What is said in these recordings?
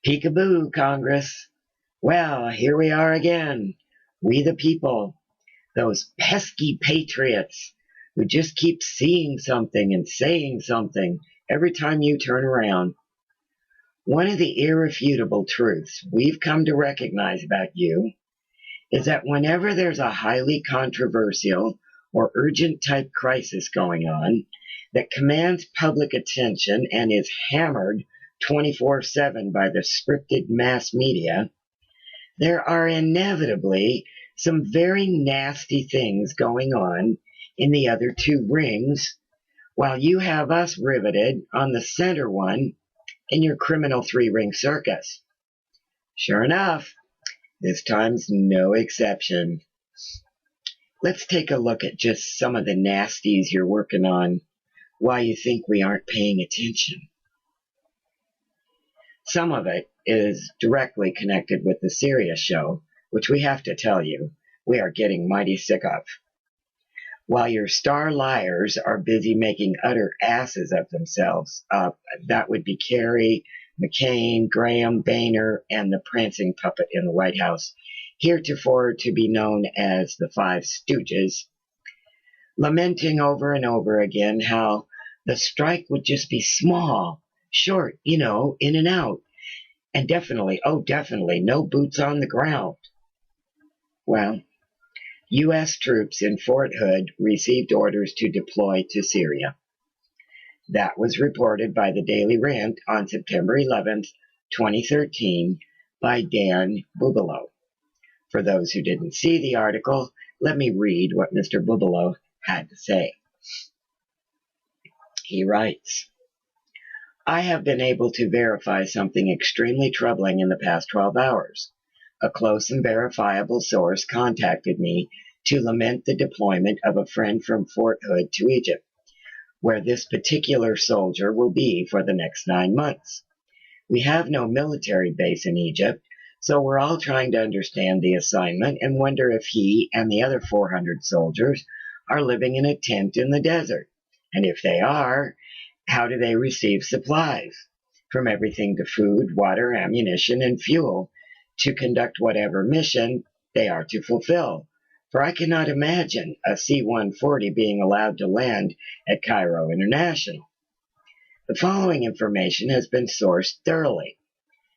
Peekaboo, Congress. Well, here we are again. We the people. Those pesky patriots who just keep seeing something and saying something every time you turn around. One of the irrefutable truths we've come to recognize about you is that whenever there's a highly controversial or urgent type crisis going on that commands public attention and is hammered 24/7 by the scripted mass media, there are inevitably some very nasty things going on in the other two rings, while you have us riveted on the center one in your criminal three-ring circus. Sure enough, this time's no exception. Let's take a look at just some of the nasties you're working on while you think we aren't paying attention. Some of it is directly connected with the Syria show, which we have to tell you, we are getting mighty sick of. While your star liars are busy making utter asses of themselves, that would be Kerry, McCain, Graham, Boehner, and the prancing puppet in the White House, heretofore to be known as the Five Stooges, lamenting over and over again how the strike would just be small, short, in and out, and definitely, no boots on the ground. Well, U.S. troops in Fort Hood received orders to deploy to Syria. That was reported by the Daily Rant on September 11th, 2013, by Dan Bubelow. For those who didn't see the article, let me read what Mr. Bubelow had to say. He writes, I have been able to verify something extremely troubling in the past 12 hours. A close and verifiable source contacted me to lament the deployment of a friend from Fort Hood to Egypt, where this particular soldier will be for the next 9 months. We have no military base in Egypt, so we're all trying to understand the assignment and wonder if he and the other 400 soldiers are living in a tent in the desert. And if they are, how do they receive supplies? From everything to food, water, ammunition, and fuel to conduct whatever mission they are to fulfill. For I cannot imagine a C-140 being allowed to land at Cairo International. The following information has been sourced thoroughly.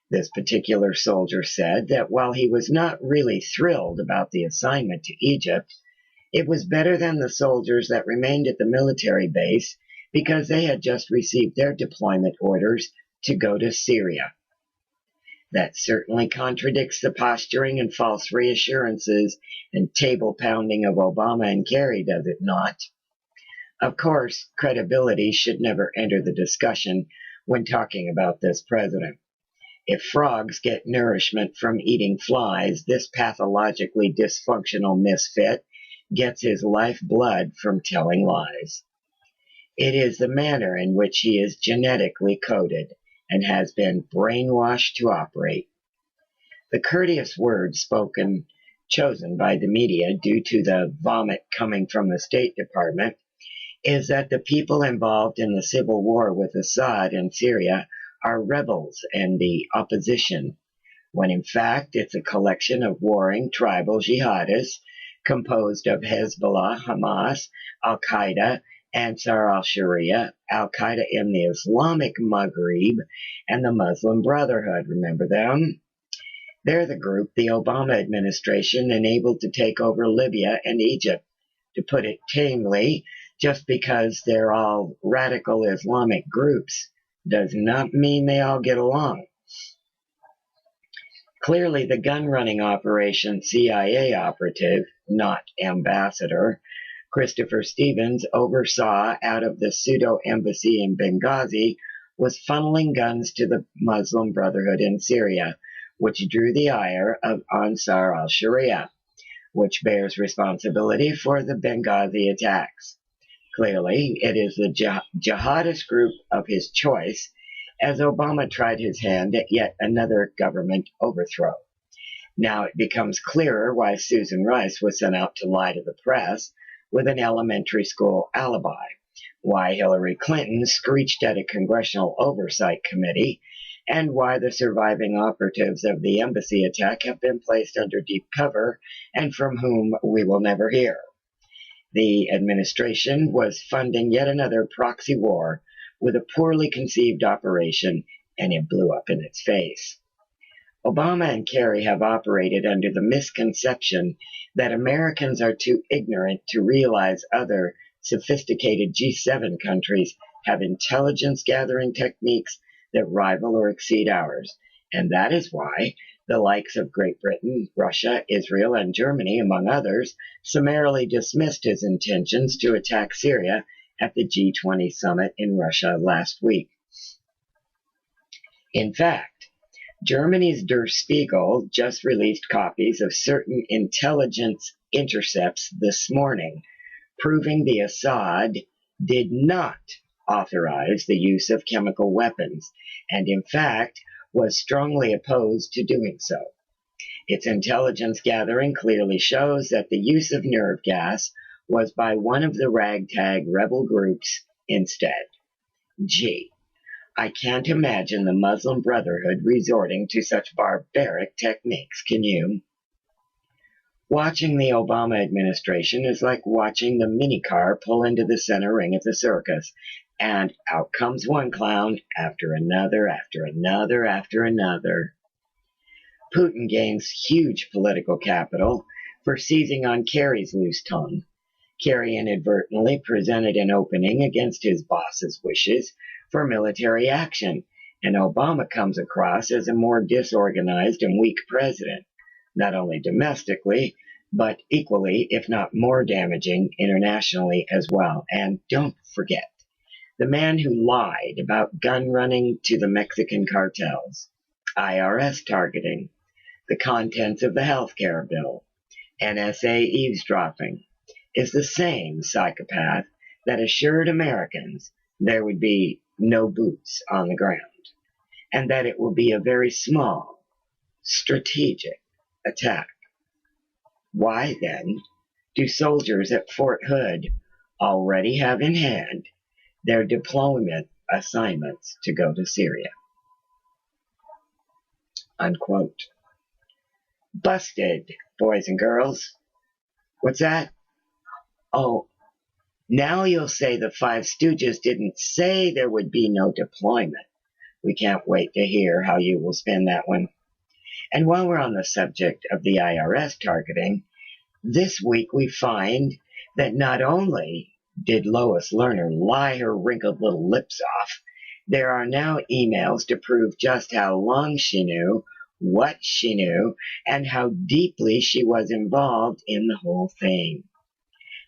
This particular soldier said that while he was not really thrilled about the assignment to Egypt, it was better than the soldiers that remained at the military base because they had just received their deployment orders to go to Syria. That certainly contradicts the posturing and false reassurances and table pounding of Obama and Kerry, does it not? Of course, credibility should never enter the discussion when talking about this president. If frogs get nourishment from eating flies, this pathologically dysfunctional misfit gets his lifeblood from telling lies. It is the manner in which he is genetically coded and has been brainwashed to operate. The courteous words chosen by the media due to the vomit coming from the State Department is that the people involved in the civil war with Assad in Syria are rebels and the opposition, when in fact it's a collection of warring tribal jihadists composed of Hezbollah, Hamas, Al-Qaeda, Ansar al-Sharia, Al-Qaeda in the Islamic Maghreb, and the Muslim Brotherhood. Remember them? They're the group the Obama administration enabled to take over Libya and Egypt. To put it tamely, just because they're all radical Islamic groups does not mean they all get along. Clearly, the gun-running operation CIA operative, not ambassador, Christopher Stevens oversaw out of the pseudo-embassy in Benghazi was funneling guns to the Muslim Brotherhood in Syria, which drew the ire of Ansar al-Sharia, which bears responsibility for the Benghazi attacks. Clearly, it is the jihadist group of his choice, as Obama tried his hand at yet another government overthrow. Now it becomes clearer why Susan Rice was sent out to lie to the press with an elementary school alibi, why Hillary Clinton screeched at a congressional oversight committee, and why the surviving operatives of the embassy attack have been placed under deep cover and from whom we will never hear. The administration was funding yet another proxy war with a poorly conceived operation, and it blew up in its face. Obama and Kerry have operated under the misconception that Americans are too ignorant to realize other sophisticated G7 countries have intelligence gathering techniques that rival or exceed ours, and that is why the likes of Great Britain, Russia, Israel, and Germany, among others, summarily dismissed his intentions to attack Syria at the G20 summit in Russia last week. In fact, Germany's Der Spiegel just released copies of certain intelligence intercepts this morning, proving the Assad did not authorize the use of chemical weapons, and in fact was strongly opposed to doing so. Its intelligence gathering clearly shows that the use of nerve gas was by one of the ragtag rebel groups instead. Gee, I can't imagine the Muslim Brotherhood resorting to such barbaric techniques, can you? Watching the Obama administration is like watching the minicar pull into the center ring at the circus, and out comes one clown after another, after another, after another. Putin gains huge political capital for seizing on Kerry's loose tongue. Kerry inadvertently presented an opening against his boss's wishes for military action, and Obama comes across as a more disorganized and weak president, not only domestically, but equally, if not more damaging, internationally as well. And don't forget, the man who lied about gun running to the Mexican cartels, IRS targeting, the contents of the health care bill, NSA eavesdropping, is the same psychopath that assured Americans there would be no boots on the ground, and that it will be a very small, strategic attack. Why, then, do soldiers at Fort Hood already have in hand their deployment assignments to go to Syria? Unquote. Busted, boys and girls. What's that? Oh, now you'll say the Five Stooges didn't say there would be no deployment. We can't wait to hear how you will spin that one. And while we're on the subject of the IRS targeting, this week we find that not only did Lois Lerner lie her wrinkled little lips off, there are now emails to prove just how long she knew, what she knew, and how deeply she was involved in the whole thing.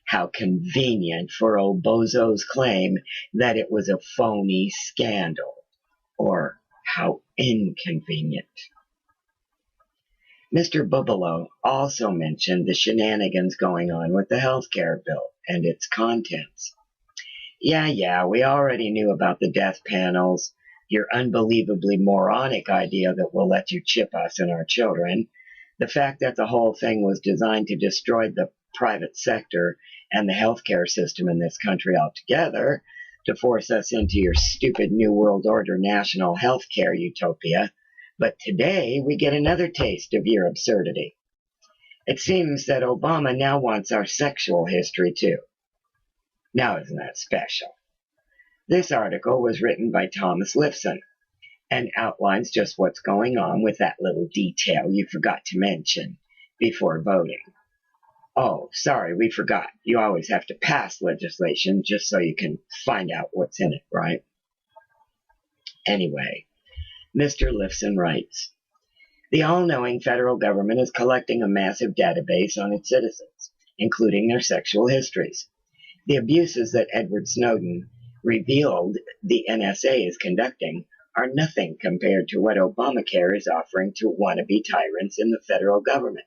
How convenient for old Bozo's claim that it was a phony scandal. Or how inconvenient. Mr. Bubalo also mentioned the shenanigans going on with the health care bill and its contents. Yeah, we already knew about the death panels, your unbelievably moronic idea that we'll let you chip us and our children, the fact that the whole thing was designed to destroy the private sector and the healthcare system in this country altogether, to force us into your stupid New World Order national health care utopia. But today we get another taste of your absurdity. It seems that Obama now wants our sexual history too. Now isn't that special? This article was written by Thomas Lifson and outlines just what's going on with that little detail you forgot to mention before voting. Oh, sorry, we forgot. You always have to pass legislation just so you can find out what's in it, right? Anyway, Mr. Lifson writes, the all-knowing federal government is collecting a massive database on its citizens, including their sexual histories. The abuses that Edward Snowden revealed the NSA is conducting are nothing compared to what Obamacare is offering to wannabe tyrants in the federal government.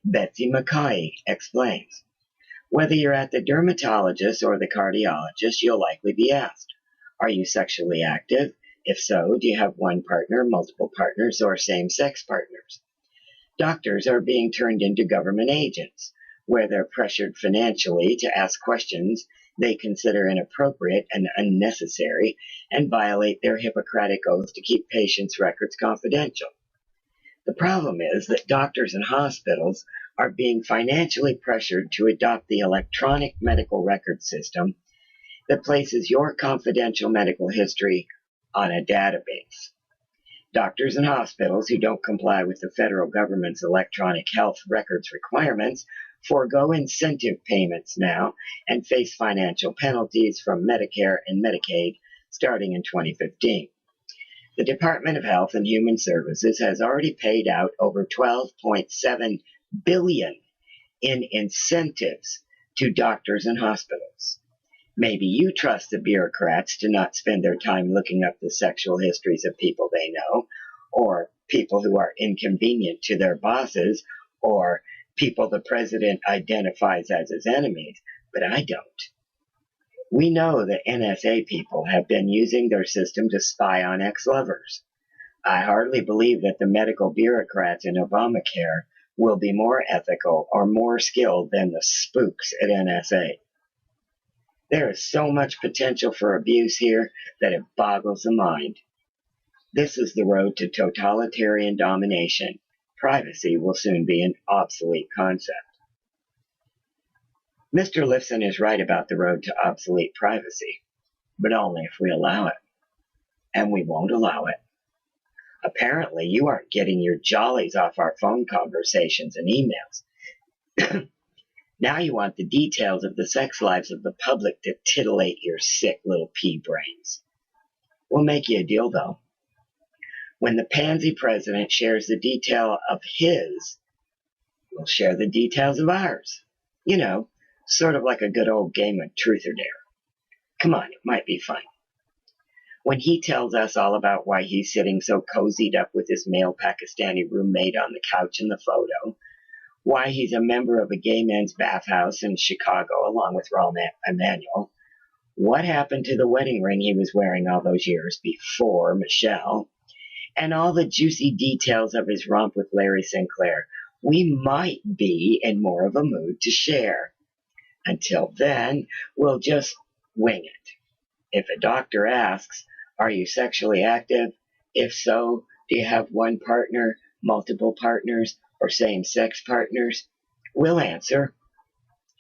Betsy McCain explains, whether you're at the dermatologist or the cardiologist, you'll likely be asked, are you sexually active? If so, do you have one partner, multiple partners, or same-sex partners? Doctors are being turned into government agents, where they're pressured financially to ask questions they consider inappropriate and unnecessary and violate their Hippocratic oath to keep patients' records confidential. The problem is that doctors and hospitals are being financially pressured to adopt the electronic medical record system that places your confidential medical history on a database. Doctors and hospitals who don't comply with the federal government's electronic health records requirements forego incentive payments now and face financial penalties from Medicare and Medicaid starting in 2015. The Department of Health and Human Services has already paid out over $12.7 billion in incentives to doctors and hospitals. Maybe you trust the bureaucrats to not spend their time looking up the sexual histories of people they know, or people who are inconvenient to their bosses, or people the president identifies as his enemies, but I don't. We know that NSA people have been using their system to spy on ex-lovers. I hardly believe that the medical bureaucrats in Obamacare will be more ethical or more skilled than the spooks at NSA. There is so much potential for abuse here that it boggles the mind. This is the road to totalitarian domination. Privacy will soon be an obsolete concept. Mr. Lifson is right about the road to obsolete privacy, but only if we allow it. And we won't allow it. Apparently, you aren't getting your jollies off our phone conversations and emails. Now you want the details of the sex lives of the public to titillate your sick little pea brains. We'll make you a deal, though. When the pansy president shares the detail of his, we'll share the details of ours. You know, sort of like a good old game of truth or dare. Come on, it might be fun. When he tells us all about why he's sitting so cozied up with his male Pakistani roommate on the couch in the photo, why he's a member of a gay men's bathhouse in Chicago along with Rahm Emanuel, what happened to the wedding ring he was wearing all those years before Michelle, and all the juicy details of his romp with Larry Sinclair, we might be in more of a mood to share. Until then, we'll just wing it. If a doctor asks, are you sexually active? If so, do you have one partner, multiple partners, or same-sex partners? We'll answer,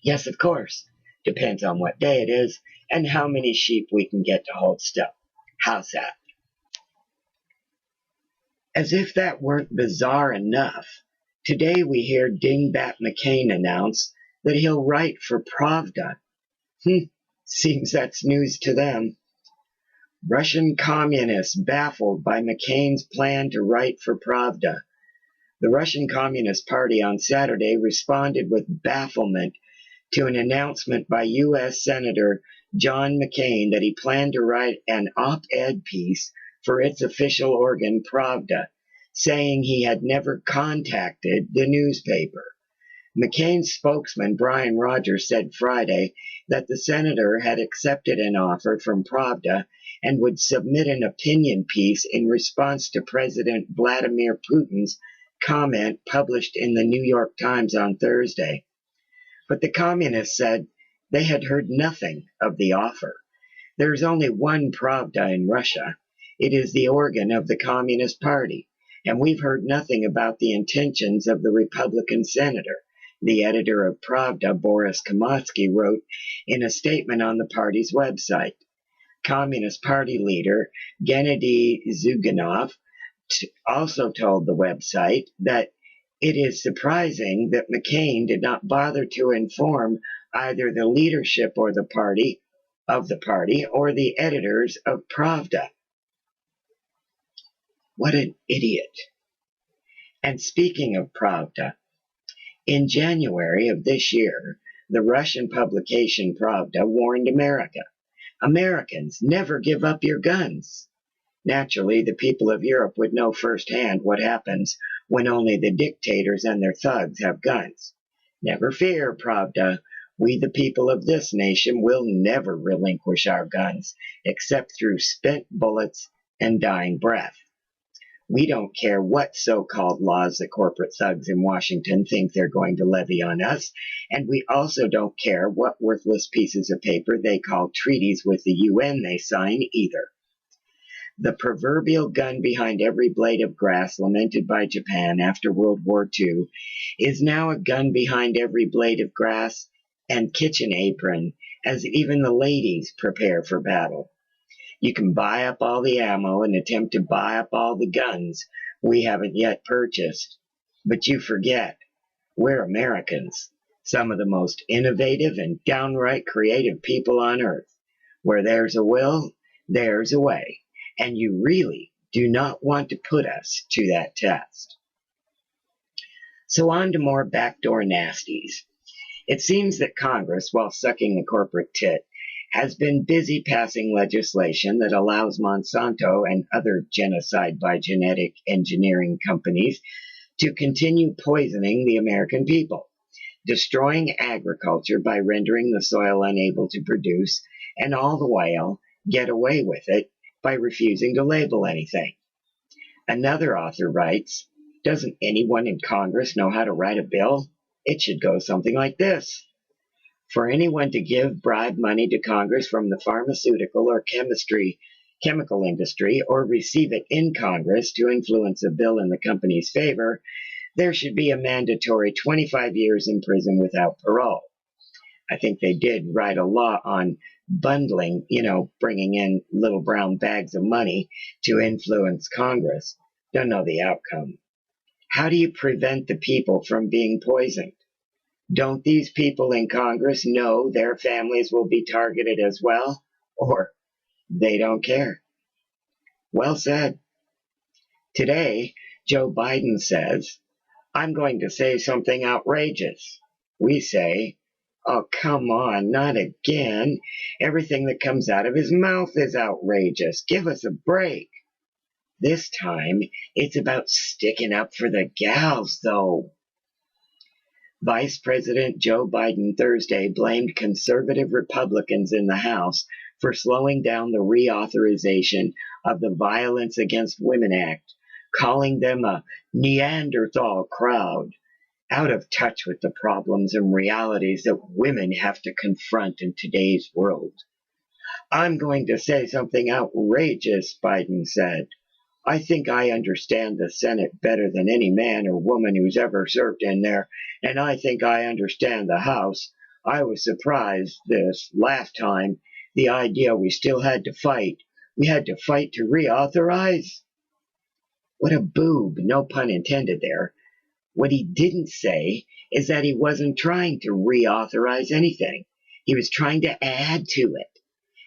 yes, of course. Depends on what day it is and how many sheep we can get to hold still. How's that? As if that weren't bizarre enough, today we hear Dingbat McCain announce that he'll write for Pravda. Seems that's news to them. Russian communists baffled by McCain's plan to write for Pravda. The Russian Communist Party on Saturday responded with bafflement to an announcement by U.S. Senator John McCain that he planned to write an op-ed piece for its official organ, Pravda, saying he had never contacted the newspaper. McCain's spokesman, Brian Rogers, said Friday that the senator had accepted an offer from Pravda and would submit an opinion piece in response to President Vladimir Putin's comment published in the New York Times on Thursday. But the communists said they had heard nothing of the offer. There is only one Pravda in Russia. It is the organ of the Communist Party, and we've heard nothing about the intentions of the Republican senator. The editor of Pravda, Boris Kamatsky, wrote in a statement on the party's website. Communist Party leader Gennady Zyuganov also told the website that it is surprising that McCain did not bother to inform either the leadership or the party or the editors of Pravda. What an idiot. And speaking of Pravda, in January of this year, the Russian publication Pravda warned Americans, never give up your guns. Naturally, the people of Europe would know firsthand what happens when only the dictators and their thugs have guns. Never fear, Pravda. We, the people of this nation, will never relinquish our guns, except through spent bullets and dying breath. We don't care what so-called laws the corporate thugs in Washington think they're going to levy on us, and we also don't care what worthless pieces of paper they call treaties with the UN they sign either. The proverbial gun behind every blade of grass lamented by Japan after World War II is now a gun behind every blade of grass and kitchen apron as even the ladies prepare for battle. You can buy up all the ammo and attempt to buy up all the guns we haven't yet purchased. But you forget, we're Americans, some of the most innovative and downright creative people on earth. Where there's a will, there's a way. And you really do not want to put us to that test. So on to more backdoor nasties. It seems that Congress, while sucking the corporate tit, has been busy passing legislation that allows Monsanto and other genocide by genetic engineering companies to continue poisoning the American people, destroying agriculture by rendering the soil unable to produce, and all the while get away with it by refusing to label anything. Another author writes, "Doesn't anyone in Congress know how to write a bill? It should go something like this. For anyone to give bribe money to Congress from the pharmaceutical or chemical industry, or receive it in Congress to influence a bill in the company's favor, there should be a mandatory 25 years in prison without parole." I think they did write a law on bundling, bringing in little brown bags of money to influence Congress. Don't know the outcome. How do you prevent the people from being poisoned? Don't these people in Congress know their families will be targeted as well? Or they don't care? Well said. Today, Joe Biden says, "I'm going to say something outrageous." We say, "Oh, come on, not again. Everything that comes out of his mouth is outrageous. Give us a break." This time, it's about sticking up for the gals, though. Vice President Joe Biden Thursday blamed conservative Republicans in the House for slowing down the reauthorization of the Violence Against Women Act, calling them a Neanderthal crowd, out of touch with the problems and realities that women have to confront in today's world. "I'm going to say something outrageous," Biden said. "I think I understand the Senate better than any man or woman who's ever served in there, and I think I understand the House. I was surprised this last time, the idea we still had to fight. We had to fight to reauthorize." What a boob, no pun intended there. What he didn't say is that he wasn't trying to reauthorize anything. He was trying to add to it.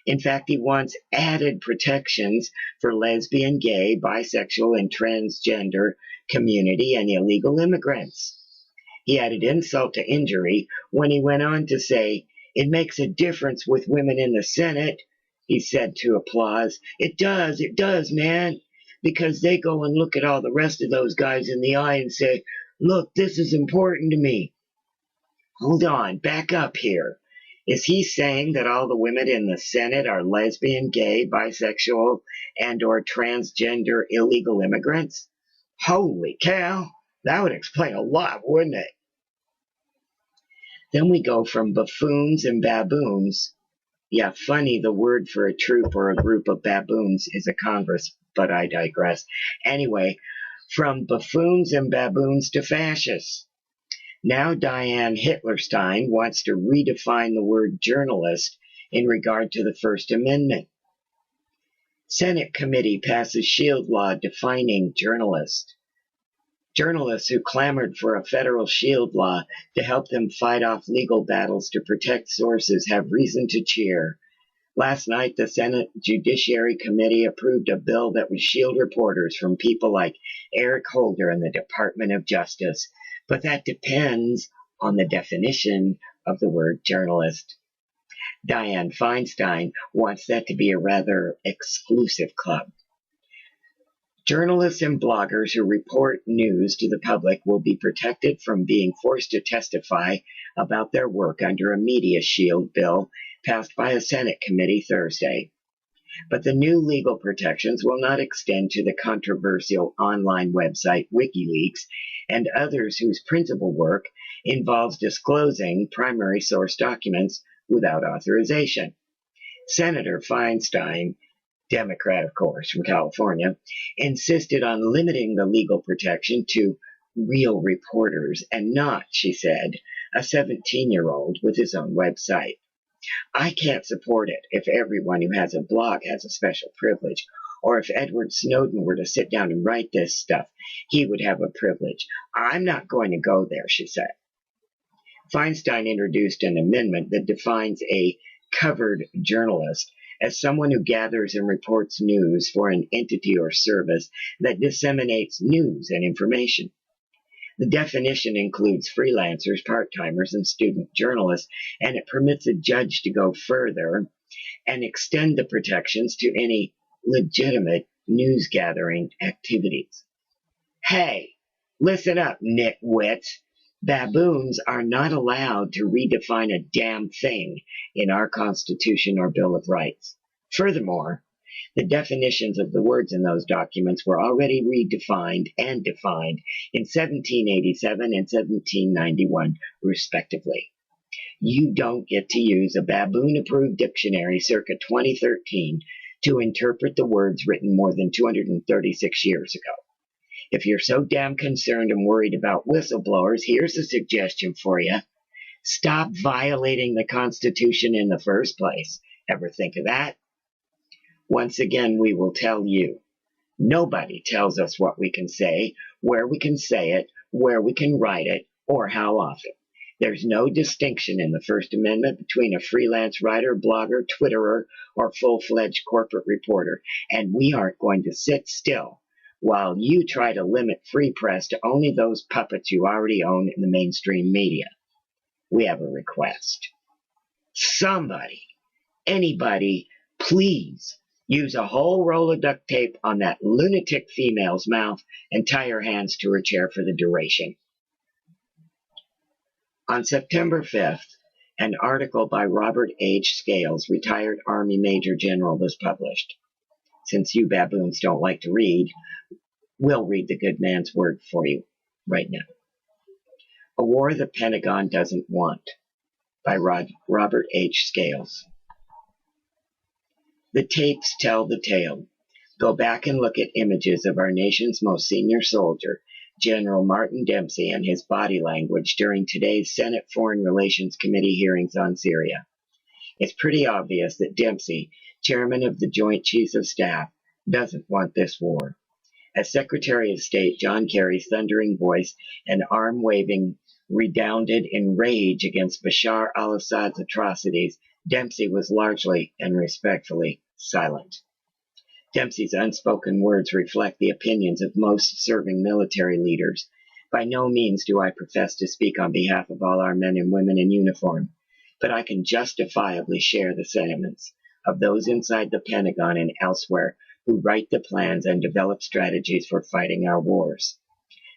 In fact, he wants added protections for lesbian, gay, bisexual, and transgender community and illegal immigrants. He added insult to injury when he went on to say, "It makes a difference with women in the Senate," he said to applause. It does, man, because they go and look at all the rest of those guys in the eye and say, "Look, this is important to me." Hold on, back up here. Is he saying that all the women in the Senate are lesbian, gay, bisexual, and or transgender illegal immigrants? Holy cow, that would explain a lot, wouldn't it? Then we go from buffoons and baboons. Yeah, funny, the word for a troop or a group of baboons is a Congress, but I digress. Anyway, from buffoons and baboons to fascists. Now Diane Feinstein wants to redefine the word journalist in regard to the First Amendment. Senate committee passes shield law defining journalist. Journalists who clamored for a federal shield law to help them fight off legal battles to protect sources have reason to cheer. Last night, the Senate Judiciary Committee approved a bill that would shield reporters from people like Eric Holder and the Department of Justice. But that depends on the definition of the word journalist. Diane Feinstein wants that to be a rather exclusive club. Journalists and bloggers who report news to the public will be protected from being forced to testify about their work under a media shield bill passed by a Senate committee Thursday. But the new legal protections will not extend to the controversial online website WikiLeaks and others whose principal work involves disclosing primary source documents without authorization. Senator Feinstein, Democrat, of course, from California, insisted on limiting the legal protection to real reporters and not, she said, a 17-year-old with his own website. I can't support it if everyone who has a blog has a special privilege, or if Edward Snowden were to sit down and write this stuff, he would have a privilege. I'm not going to go there, she said. Feinstein introduced an amendment that defines a covered journalist as someone who gathers and reports news for an entity or service that disseminates news and information. The definition includes freelancers, part-timers, and student journalists, and it permits a judge to go further and extend the protections to any legitimate news-gathering activities. Hey, listen up, nitwits. Baboons are not allowed to redefine a damn thing in our Constitution or Bill of Rights. Furthermore, the definitions of the words in those documents were already redefined and defined in 1787 and 1791, respectively. You don't get to use a baboon-approved dictionary circa 2013 to interpret the words written more than 236 years ago. If you're so damn concerned and worried about whistleblowers, here's a suggestion for you. Stop violating the Constitution in the first place. Ever think of that? Once again, we will tell you. Nobody tells us what we can say, where we can say it, where we can write it, or how often. There's no distinction in the First Amendment between a freelance writer, blogger, Twitterer, or full-fledged corporate reporter, and we aren't going to sit still while you try to limit free press to only those puppets you already own in the mainstream media. We have a request. Somebody, anybody, please use a whole roll of duct tape on that lunatic female's mouth and tie her hands to her chair for the duration. On September 5th, an article by Robert H. Scales, retired Army Major General, was published. Since you baboons don't like to read, we'll read the good man's word for you right now. A War the Pentagon Doesn't Want by Robert H. Scales. The tapes tell the tale. Go back and look at images of our nation's most senior soldier, General Martin Dempsey, and his body language during today's Senate Foreign Relations Committee hearings on Syria. It's pretty obvious that Dempsey, chairman of the Joint Chiefs of Staff, doesn't want this war. As Secretary of State, John Kerry's thundering voice and arm-waving redounded in rage against Bashar al-Assad's atrocities. Dempsey was largely and respectfully silent. Dempsey's unspoken words reflect the opinions of most serving military leaders. By no means do I profess to speak on behalf of all our men and women in uniform, but I can justifiably share the sentiments of those inside the Pentagon and elsewhere who write the plans and develop strategies for fighting our wars.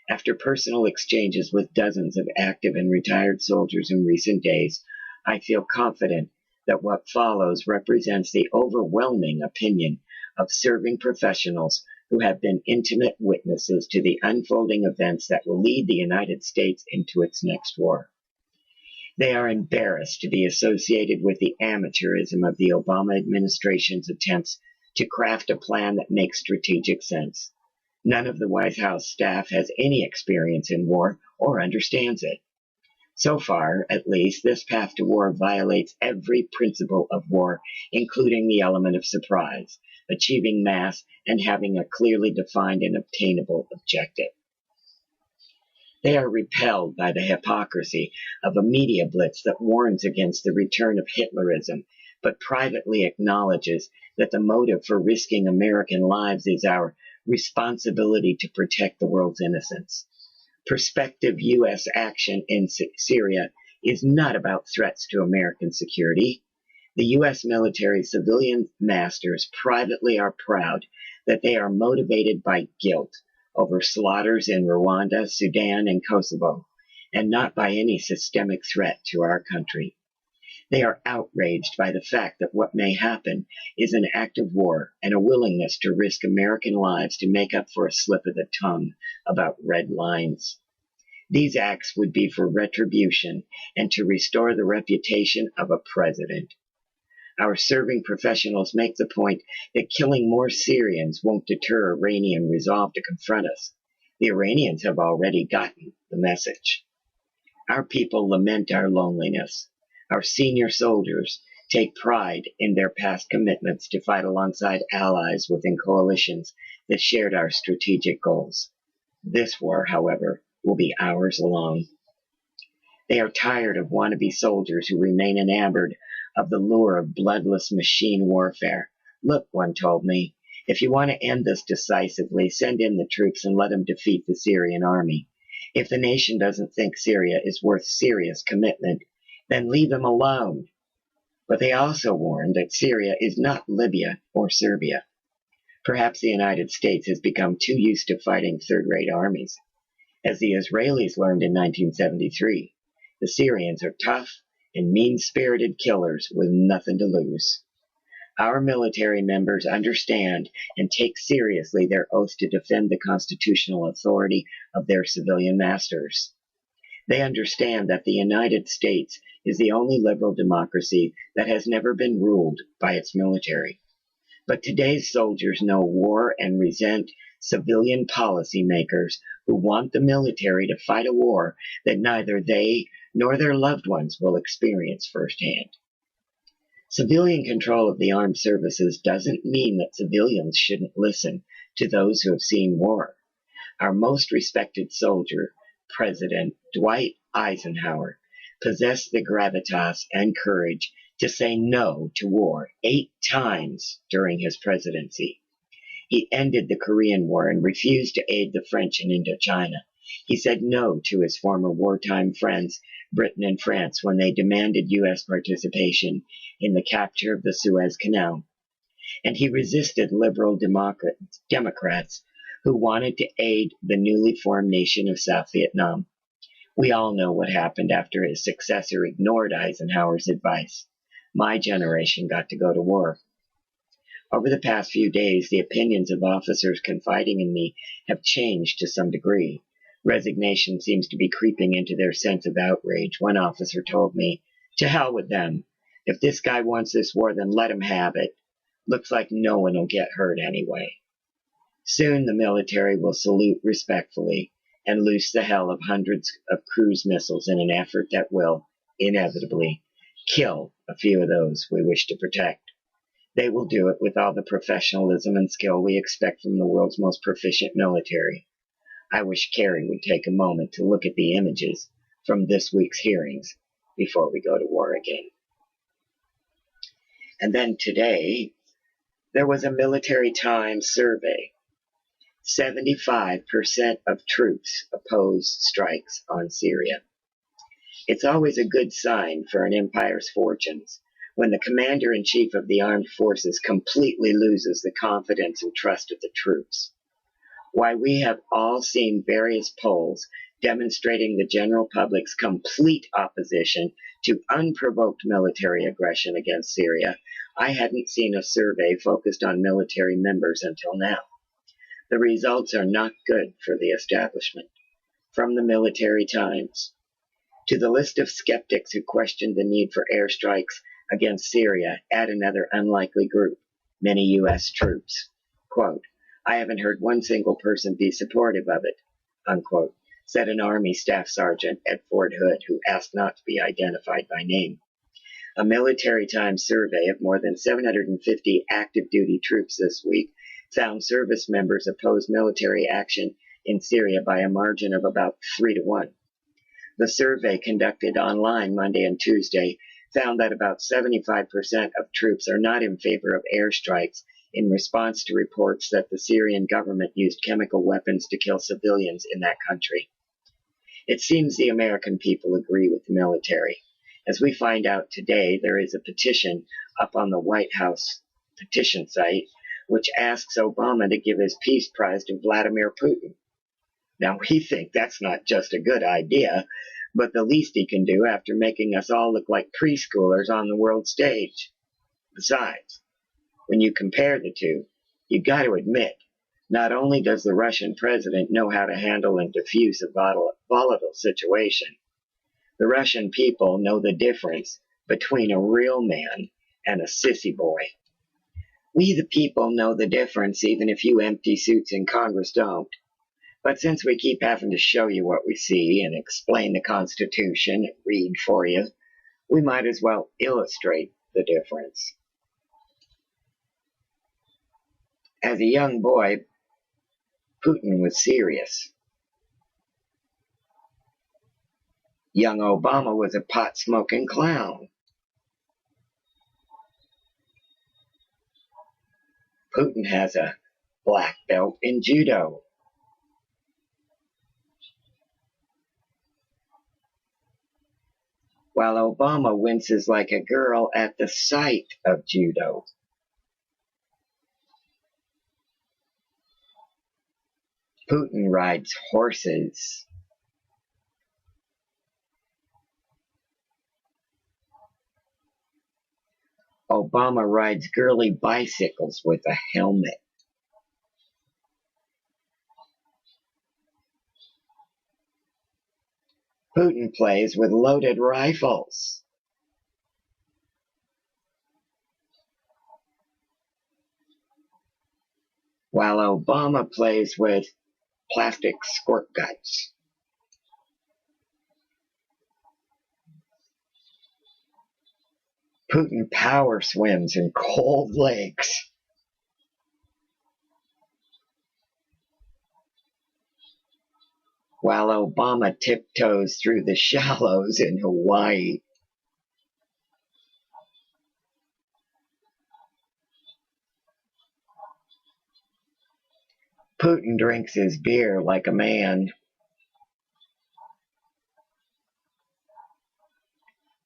After personal exchanges with dozens of active and retired soldiers in recent days, I feel confident that what follows represents the overwhelming opinion of serving professionals who have been intimate witnesses to the unfolding events that will lead the United States into its next war. They are embarrassed to be associated with the amateurism of the Obama administration's attempts to craft a plan that makes strategic sense. None of the White House staff has any experience in war or understands it. So far, at least, this path to war violates every principle of war, including the element of surprise, achieving mass, and having a clearly defined and obtainable objective. They are repelled by the hypocrisy of a media blitz that warns against the return of Hitlerism, but privately acknowledges that the motive for risking American lives is our responsibility to protect the world's innocence. Prospective U.S. action in Syria is not about threats to American security. The U.S. military civilian masters privately are proud that they are motivated by guilt over slaughters in Rwanda, Sudan, and Kosovo, and not by any systemic threat to our country. They are outraged by the fact that what may happen is an act of war and a willingness to risk American lives to make up for a slip of the tongue about red lines. These acts would be for retribution and to restore the reputation of a president. Our serving professionals make the point that killing more Syrians won't deter Iranian resolve to confront us. The Iranians have already gotten the message. Our people lament our loneliness. Our senior soldiers take pride in their past commitments to fight alongside allies within coalitions that shared our strategic goals. This war, however, will be ours alone. They are tired of wannabe soldiers who remain enamored of the lure of bloodless machine warfare. Look, one told me, if you want to end this decisively, send in the troops and let them defeat the Syrian army. If the nation doesn't think Syria is worth serious commitment, then leave them alone. But they also warned that Syria is not Libya or Serbia. Perhaps the United States has become too used to fighting third-rate armies. As the Israelis learned in 1973, the Syrians are tough and mean-spirited killers with nothing to lose. Our military members understand and take seriously their oath to defend the constitutional authority of their civilian masters. They understand that the United States is the only liberal democracy that has never been ruled by its military. But today's soldiers know war and resent civilian policymakers who want the military to fight a war that neither they nor their loved ones will experience firsthand. Civilian control of the armed services doesn't mean that civilians shouldn't listen to those who have seen war. Our most respected soldier, President Dwight Eisenhower, possessed the gravitas and courage to say no to war 8 times during his presidency. He ended the Korean War and refused to aid the French in Indochina. He said no to his former wartime friends, Britain and France, when they demanded U.S. participation in the capture of the Suez Canal. And he resisted liberal Democrats who wanted to aid the newly formed nation of South Vietnam. We all know what happened after his successor ignored Eisenhower's advice. My generation got to go to war. Over the past few days, the opinions of officers confiding in me have changed to some degree. Resignation seems to be creeping into their sense of outrage. One officer told me, "To hell with them. If this guy wants this war, then let him have it. Looks like no one will get hurt anyway." Soon the military will salute respectfully and loose the hell of hundreds of cruise missiles in an effort that will, inevitably, kill a few of those we wish to protect. They will do it with all the professionalism and skill we expect from the world's most proficient military. I wish Carrie would take a moment to look at the images from this week's hearings before we go to war again. And then today, there was a Military Times survey. 75% of troops oppose strikes on Syria. It's always a good sign for an empire's fortunes when the commander-in-chief of the armed forces completely loses the confidence and trust of the troops. Why, we have all seen various polls demonstrating the general public's complete opposition to unprovoked military aggression against Syria. I hadn't seen a survey focused on military members until now. The results are not good for the establishment. From the Military Times. To the list of skeptics who questioned the need for airstrikes against Syria, add another unlikely group, many U.S. troops. Quote, "I haven't heard one single person be supportive of it," unquote, said an Army Staff Sergeant at Fort Hood who asked not to be identified by name. A Military Times survey of more than 750 active duty troops this week found service members oppose military action in Syria by a margin of about 3-1. The survey, conducted online Monday and Tuesday, found that about 75% of troops are not in favor of airstrikes in response to reports that the Syrian government used chemical weapons to kill civilians in that country. It seems the American people agree with the military. As we find out today, there is a petition up on the White House petition site which asks Obama to give his Peace Prize to Vladimir Putin. Now, we think that's not just a good idea, but the least he can do after making us all look like preschoolers on the world stage. Besides, when you compare the two, you've got to admit, not only does the Russian president know how to handle and diffuse a volatile situation, the Russian people know the difference between a real man and a sissy boy. We the people know the difference even if you empty suits in Congress don't. But since we keep having to show you what we see and explain the Constitution and read for you, we might as well illustrate the difference. As a young boy, Putin was serious. Young Obama was a pot-smoking clown. Putin has a black belt in judo. While Obama winces like a girl at the sight of judo. Putin rides horses. Obama rides girly bicycles with a helmet. Putin plays with loaded rifles. While Obama plays with plastic squirt guns. Putin power swims in cold lakes. While Obama tiptoes through the shallows in Hawaii. Putin drinks his beer like a man.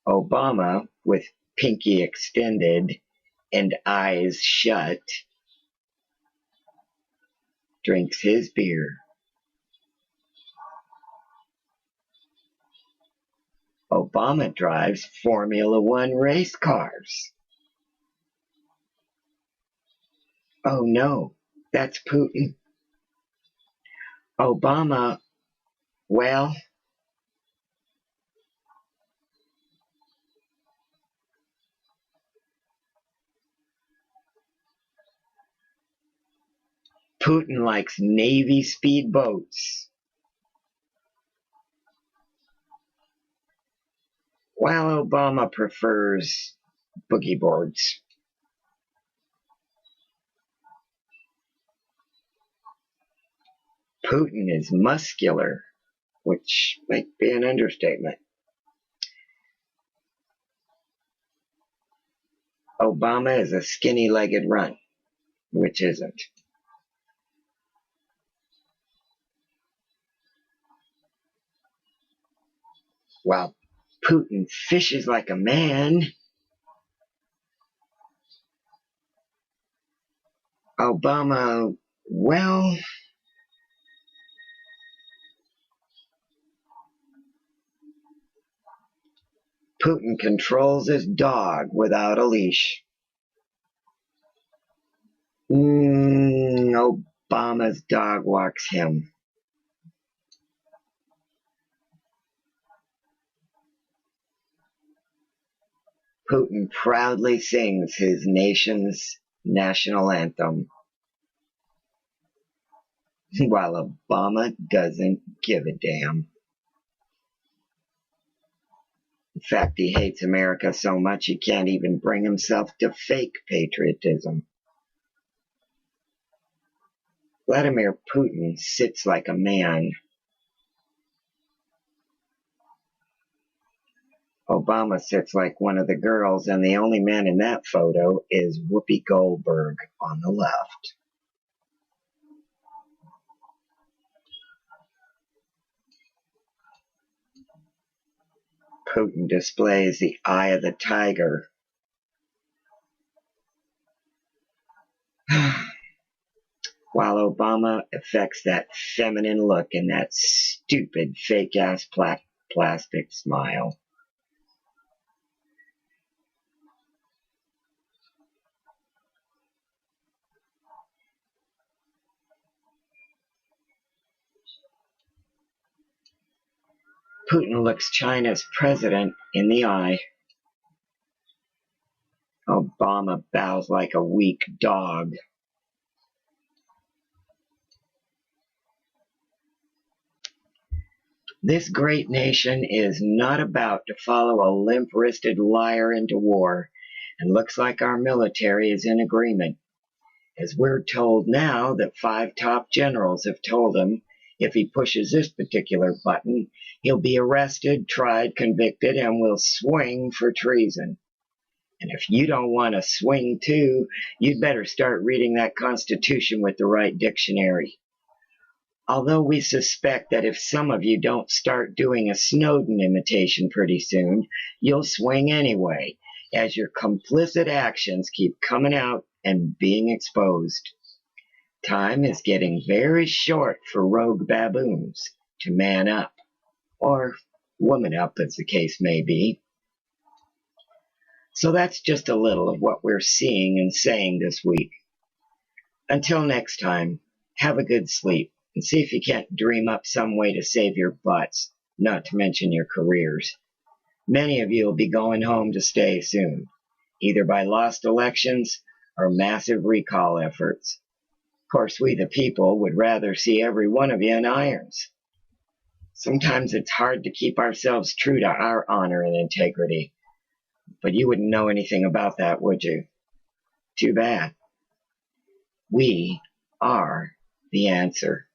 Obama, with pinky extended and eyes shut, drinks his beer. Obama drives Formula One race cars. Oh no, that's Putin. Obama, well, Putin likes Navy speedboats. While Obama prefers boogie boards. Putin is muscular, which might be an understatement. Obama is a skinny-legged runt, which isn't. While Putin fishes like a man, Obama, well, Putin controls his dog without a leash. Obama's dog walks him. Putin proudly sings his nation's national anthem, while Obama doesn't give a damn. In fact, he hates America so much he can't even bring himself to fake patriotism. Vladimir Putin sits like a man. Obama sits like one of the girls, and the only man in that photo is Whoopi Goldberg on the left. Putin displays the eye of the tiger. While Obama affects that feminine look in that stupid fake-ass plastic smile. Putin looks China's president in the eye. Obama bows like a weak dog. This great nation is not about to follow a limp-wristed liar into war, and looks like our military is in agreement, as we're told now that 5 top generals have told him if he pushes this particular button, he'll be arrested, tried, convicted, and will swing for treason. And if you don't want to swing too, you'd better start reading that Constitution with the right dictionary. Although we suspect that if some of you don't start doing a Snowden imitation pretty soon, you'll swing anyway, as your complicit actions keep coming out and being exposed. Time is getting very short for rogue baboons to man up, or woman up as the case may be. So that's just a little of what we're seeing and saying this week. Until next time, have a good sleep and see if you can't dream up some way to save your butts, not to mention your careers. Many of you will be going home to stay soon, either by lost elections or massive recall efforts. Of course, we the people would rather see every one of you in irons. Sometimes it's hard to keep ourselves true to our honor and integrity. But you wouldn't know anything about that, would you? Too bad. We are the answer.